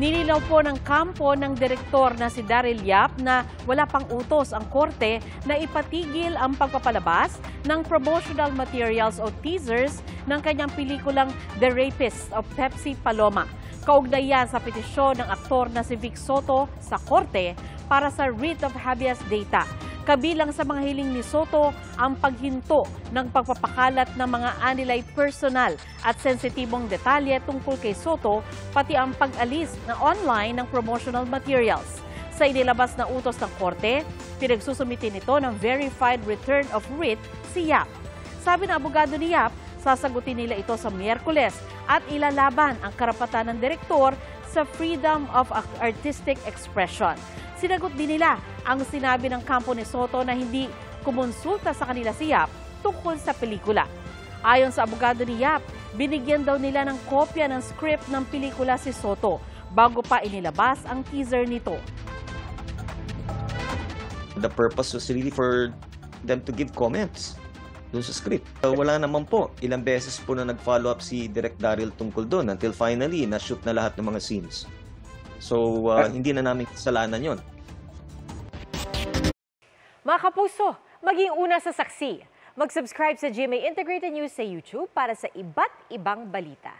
Ninilaw po ng kampo ng direktor na si Daryl Yap na wala pang utos ang korte na ipatigil ang pagpapalabas ng promotional materials o teasers ng kanyang pelikulang The Rapist of Pepsi Paloma. Kaugnay yan sa petisyon ng aktor na si Vic Soto sa korte para sa writ of habeas data. Kabilang sa mga hiling ni Soto ang paghinto ng pagpapakalat ng mga anilay personal at sensitibong detalye tungkol kay Soto, pati ang pag-alis na online ng promotional materials. Sa inilabas na utos ng korte, pinagsusumite nito ng verified return of writ si Yap. Sabi ng abogado ni Yap, sasagutin nila ito sa Miyerkules at ilalaban ang karapatan ng direktor sa freedom of artistic expression. Sinagot din nila ang sinabi ng kampo ni Soto na hindi kumonsulta sa kanila si Yap tungkol sa pelikula. Ayon sa abogado ni Yap, binigyan daw nila ng kopya ng script ng pelikula si Soto bago pa inilabas ang teaser nito. The purpose was really for them to give comments dun sa script. Wala naman po. Ilang beses po na nag-follow up si Direk Daryl tungkol doon until finally na-shoot na lahat ng mga scenes. So, hindi na namin kasalanan yon. Mga kapuso, maging una sa saksi. Mag-subscribe sa GMA Integrated News sa YouTube para sa iba't ibang balita.